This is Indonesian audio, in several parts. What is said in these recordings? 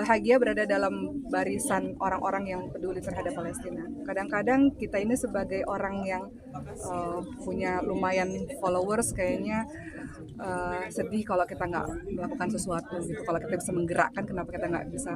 bahagia berada dalam barisan orang-orang yang peduli terhadap Palestina. Kadang-kadang kita ini sebagai orang yang punya lumayan followers kayaknya sedih kalau kita nggak melakukan sesuatu gitu. Kalau kita bisa menggerakkan, kenapa kita nggak bisa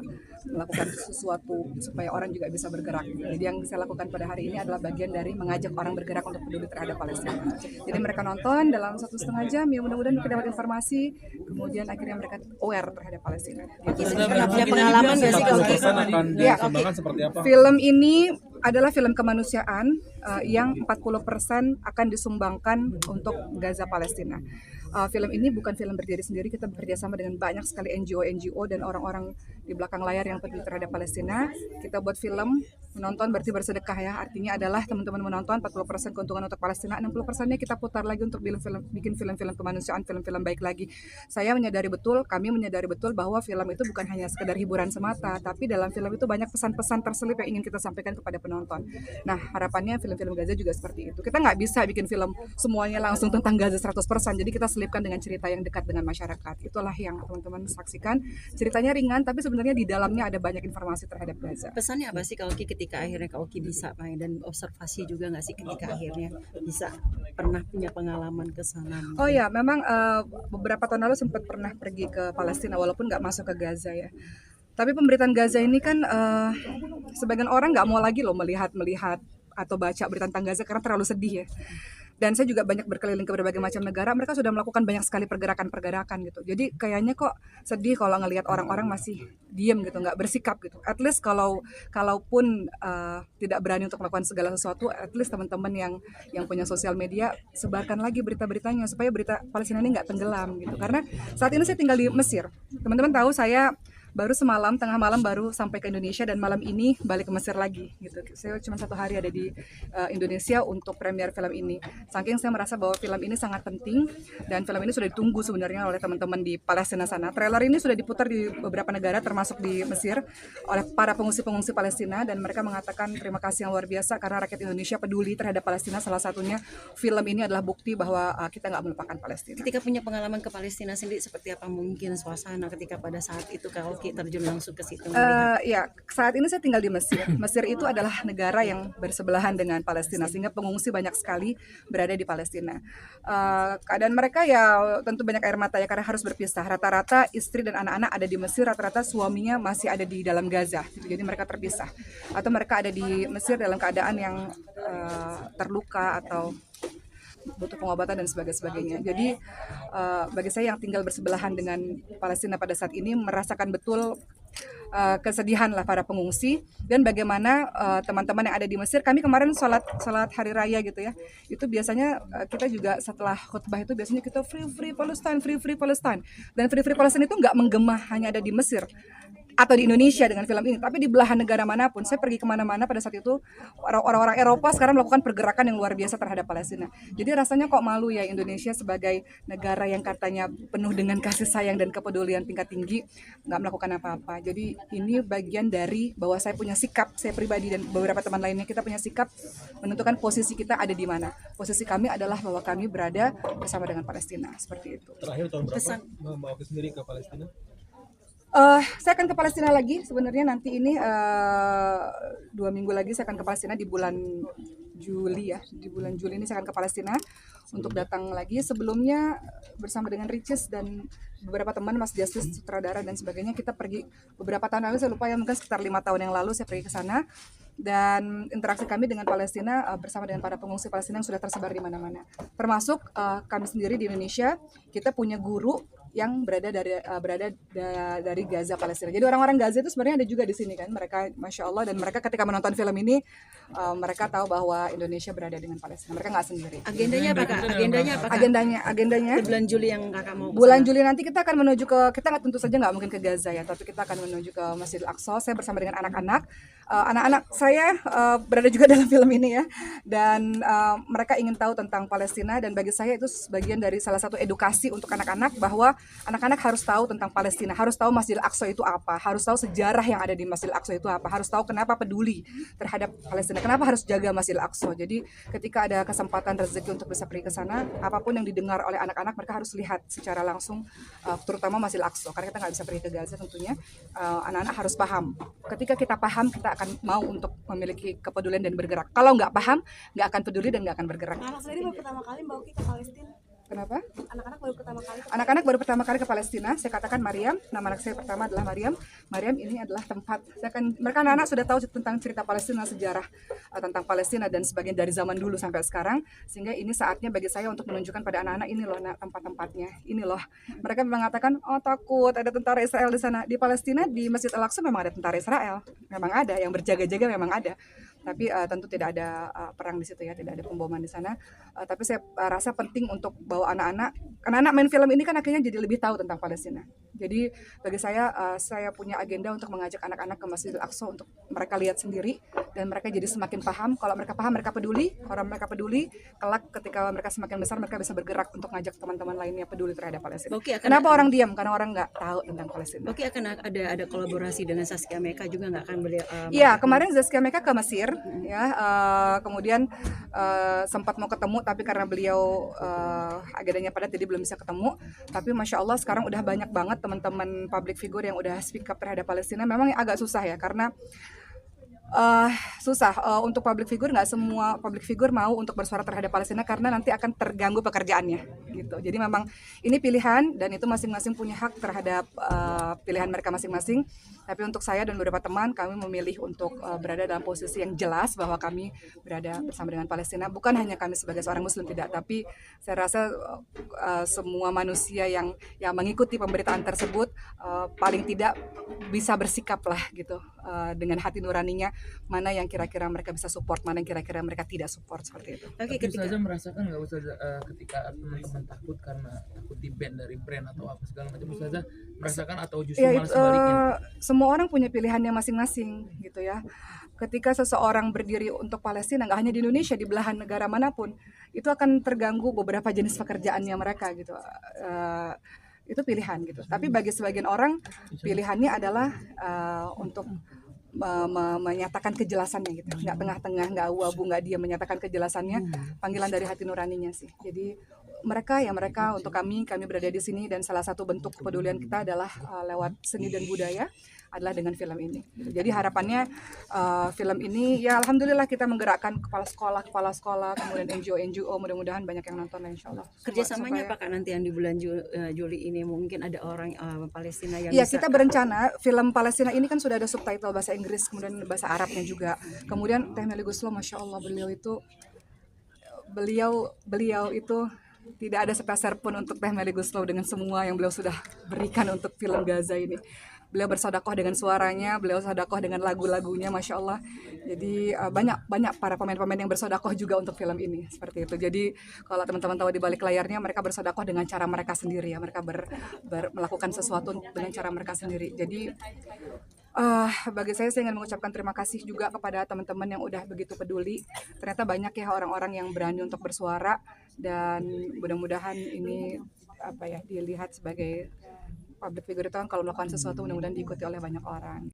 melakukan sesuatu supaya orang juga bisa bergerak. Jadi yang saya lakukan pada hari ini adalah bagian dari mengajak orang bergerak untuk peduli terhadap Palestina. Jadi mereka nonton dalam 1,5 jam, ya mudah-mudahan mereka dapat informasi, kemudian akhirnya mereka aware terhadap Palestina. Pernah punya pengalaman nggak sih kalau akan dikembangkan seperti apa? Film ini adalah film kemanusiaan yang 40% akan disumbangkan untuk Gaza Palestina. Film ini bukan film berdiri sendiri, kita bekerja sama dengan banyak sekali NGO dan orang-orang di belakang layar yang peduli terhadap Palestina. Kita buat film, menonton berarti bersedekah ya, artinya adalah teman-teman menonton 40% keuntungan untuk Palestina, 60%-nya kita putar lagi untuk bikin film-film kemanusiaan, film-film baik lagi. Kami menyadari betul bahwa film itu bukan hanya sekedar hiburan semata, tapi dalam film itu banyak pesan-pesan terselip yang ingin kita sampaikan kepada penonton. Nah, harapannya film-film Gaza juga seperti itu. Kita nggak bisa bikin film semuanya langsung tentang Gaza 100%, jadi kita selipkan dengan cerita yang dekat dengan masyarakat. Itulah yang teman-teman saksikan. Ceritanya ringan, tapi sebenarnya di dalamnya ada banyak informasi terhadap Gaza. Pesannya apa sih Kak Oki ketika akhirnya Kak Oki bisa main, dan observasi juga nggak sih ketika akhirnya bisa pernah punya pengalaman ke sana? Oh ya, memang beberapa tahun lalu sempat pernah pergi ke Palestina walaupun nggak masuk ke Gaza ya. Tapi pemberitaan Gaza ini kan sebagian orang nggak mau lagi loh melihat atau baca berita tentang Gaza karena terlalu sedih ya. Dan saya juga banyak berkeliling ke berbagai macam negara, mereka sudah melakukan banyak sekali pergerakan gitu. Jadi kayaknya kok sedih kalau ngelihat orang-orang masih diem gitu, nggak bersikap gitu. At least kalaupun tidak berani untuk melakukan segala sesuatu, at least teman-teman yang punya sosial media sebarkan lagi berita-beritanya supaya berita Palestina ini nggak tenggelam gitu. Karena saat ini saya tinggal di Mesir. Teman-teman tahu saya baru semalam, tengah malam baru sampai ke Indonesia dan malam ini balik ke Mesir lagi gitu. Saya cuma 1 hari ada di Indonesia untuk premier film ini. Saking saya merasa bahwa film ini sangat penting dan film ini sudah ditunggu sebenarnya oleh teman-teman di Palestina sana. Trailer ini sudah diputar di beberapa negara termasuk di Mesir oleh para pengungsi-pengungsi Palestina dan mereka mengatakan terima kasih yang luar biasa karena rakyat Indonesia peduli terhadap Palestina. Salah satunya film ini adalah bukti bahwa kita nggak melupakan Palestina. Ketika punya pengalaman ke Palestina sendiri, seperti apa mungkin suasana ketika pada saat itu Kak Oki terjun langsung ke situ? Ya, saat ini saya tinggal di Mesir. Mesir itu adalah negara yang bersebelahan dengan Palestina, sehingga pengungsi banyak sekali berada di Palestina. Keadaan mereka ya tentu banyak air mata ya karena harus berpisah. Rata-rata istri dan anak-anak ada di Mesir, rata-rata suaminya masih ada di dalam Gaza. Jadi mereka terpisah. Atau mereka ada di Mesir dalam keadaan yang terluka atau butuh pengobatan dan sebagainya. Jadi bagi saya yang tinggal bersebelahan dengan Palestina pada saat ini merasakan betul kesedihan lah para pengungsi dan bagaimana teman-teman yang ada di Mesir. Kami kemarin sholat hari raya gitu ya, itu biasanya kita juga setelah khutbah itu biasanya kita free Palestine dan free Palestine itu nggak menggema hanya ada di Mesir atau di Indonesia dengan film ini, tapi di belahan negara manapun. Saya pergi kemana-mana pada saat itu orang-orang Eropa sekarang melakukan pergerakan yang luar biasa terhadap Palestina. Jadi rasanya kok malu ya Indonesia sebagai negara yang katanya penuh dengan kasih sayang dan kepedulian tingkat tinggi nggak melakukan apa-apa. Jadi ini bagian dari bahwa saya punya sikap, saya pribadi dan beberapa teman lainnya kita punya sikap menentukan posisi kita ada di mana. Posisi kami adalah bahwa kami berada bersama dengan Palestina seperti itu. Terakhir tahun berapa Mbak Oki sendiri ke Palestina? Saya akan ke Palestina lagi sebenarnya nanti ini 2 minggu lagi saya akan ke Palestina di bulan Juli ya. Di bulan Juli ini saya akan ke Palestina untuk datang lagi. Sebelumnya bersama dengan Ricis dan beberapa teman, Mas Justice, sutradara dan sebagainya, kita pergi beberapa tahun lalu, saya lupa ya, mungkin sekitar 5 tahun yang lalu saya pergi ke sana. Dan interaksi kami dengan Palestina bersama dengan para pengungsi Palestina yang sudah tersebar di mana-mana. Termasuk kami sendiri di Indonesia, kita punya guru yang berada dari Gaza Palestina. Jadi orang-orang Gaza itu sebenarnya ada juga di sini kan. Mereka Masya Allah, dan mereka ketika menonton film ini mereka tahu bahwa Indonesia berada dengan Palestina. Mereka nggak sendiri. Agendanya apa Kak? Agendanya Di bulan Juli yang Kakak mau bulan Juli nanti kita akan menuju kita tentu saja nggak mungkin ke Gaza ya, tapi kita akan menuju ke Masjidil Aqsa. Saya bersama dengan anak-anak. Anak-anak saya berada juga dalam film ini ya, dan mereka ingin tahu tentang Palestina, dan bagi saya itu sebagian dari salah satu edukasi untuk anak-anak bahwa anak-anak harus tahu tentang Palestina, harus tahu Masjidil Aqsa itu apa, harus tahu sejarah yang ada di Masjidil Aqsa itu apa, harus tahu kenapa peduli terhadap Palestina, kenapa harus jaga Masjidil Aqsa. Jadi ketika ada kesempatan rezeki untuk bisa pergi ke sana, apapun yang didengar oleh anak-anak mereka harus lihat secara langsung, terutama Masjidil Aqsa, karena kita nggak bisa pergi ke Gaza tentunya. Anak-anak harus paham. Ketika kita paham, kita akan mau untuk memiliki kepedulian dan bergerak. Kalau nggak paham, nggak akan peduli dan nggak akan bergerak. Anak sendiri baru pertama kali Mbak Oki ke Palestina. Kenapa? Anak-anak baru pertama kali ke Anak-anak baru pertama kali ke Palestina. Saya katakan Mariam, nama anak saya pertama adalah Mariam. Mariam ini adalah tempat. Mereka anak-anak sudah tahu tentang cerita Palestina, sejarah tentang Palestina dan sebagian dari zaman dulu sampai sekarang. Sehingga ini saatnya bagi saya untuk menunjukkan pada anak-anak ini loh tempat-tempatnya. Ini loh. Mereka mengatakan, oh takut ada tentara Israel di sana. Di Palestina di Masjid Al-Aqsa memang ada tentara Israel. Memang ada yang berjaga-jaga, memang ada. Tapi tentu tidak ada perang di situ ya, tidak ada pemboman di sana. Tapi saya rasa penting untuk bawa anak-anak main film ini kan akhirnya jadi lebih tahu tentang Palestina. Jadi bagi saya punya agenda untuk mengajak anak-anak ke Masjidil Aqsa untuk mereka lihat sendiri dan mereka jadi semakin paham. Kalau mereka paham, mereka peduli. Kalau mereka peduli, kelak ketika mereka semakin besar mereka bisa bergerak untuk ngajak teman-teman lainnya peduli terhadap Palestina. Kenapa orang diam? Karena orang nggak tahu tentang Palestina. Oke, akan ada kolaborasi dengan Zaskia Meka juga nggak akan beliau? Iya, kemarin Zaskia Meka ke Mesir, ya, kemudian sempat mau ketemu, tapi karena beliau agendanya padat jadi belum bisa ketemu. Tapi masya Allah sekarang udah banyak banget teman-teman public figure yang udah speak up terhadap Palestina. Memang agak susah ya, karena susah untuk public figure, nggak semua public figure mau untuk bersuara terhadap Palestina karena nanti akan terganggu pekerjaannya gitu. Jadi memang ini pilihan dan itu masing-masing punya hak terhadap pilihan mereka masing-masing. Tapi untuk saya dan beberapa teman, kami memilih untuk berada dalam posisi yang jelas bahwa kami berada bersama dengan Palestina. Bukan hanya kami sebagai seorang Muslim, tidak, tapi saya rasa semua manusia yang mengikuti pemberitaan tersebut paling tidak bisa bersikap lah gitu dengan hati nuraninya, mana yang kira-kira mereka bisa support, mana yang kira-kira mereka tidak support, seperti itu. Oke, Tapi Ustazah merasakan nggak Ustazah ketika teman-teman takut karena takut di ban dari brand atau apa segala macam, Ustazah merasakan atau justru malah sebaliknya? Semua orang punya pilihannya masing-masing gitu ya. Ketika seseorang berdiri untuk Palestina, nggak hanya di Indonesia, di belahan negara manapun, itu akan terganggu beberapa jenis pekerjaannya mereka gitu. Itu pilihan gitu. Tapi bagi sebagian orang pilihannya adalah untuk menyatakan kejelasannya gitu, nggak tengah-tengah, nggak abu-abu, nggak dia menyatakan kejelasannya, panggilan dari hati nuraninya sih. Jadi mereka untuk kami berada di sini dan salah satu bentuk kepedulian kita adalah lewat seni dan budaya adalah dengan film ini. Jadi harapannya film ini ya alhamdulillah kita menggerakkan kepala sekolah, kemudian NGO, mudah-mudahan banyak yang nonton insya Allah. Kerjasamanya apa Kak nanti yang di bulan Juli ini? Mungkin ada orang Palestina yang ya bisa... kita berencana film Palestina ini kan sudah ada subtitle bahasa Inggris, kemudian bahasa Arabnya juga. Kemudian Teh Meli Guslo, masya Allah, beliau itu tidak ada sepeser pun untuk Teh Meli Guslo dengan semua yang beliau sudah berikan untuk film Gaza ini. Beliau bersodakoh dengan suaranya, beliau sodakoh dengan lagu-lagunya, masya Allah. Jadi banyak para pemain-pemain yang bersodakoh juga untuk film ini, seperti itu. Jadi kalau teman-teman tahu di balik layarnya, mereka bersodakoh dengan cara mereka sendiri ya. Mereka melakukan sesuatu dengan cara mereka sendiri. Jadi bagi saya ingin mengucapkan terima kasih juga kepada teman-teman yang udah begitu peduli. Ternyata banyak ya orang-orang yang berani untuk bersuara, dan mudah-mudahan ini dilihat sebagai public figure itu kan kalau melakukan sesuatu mudah-mudahan diikuti oleh banyak orang.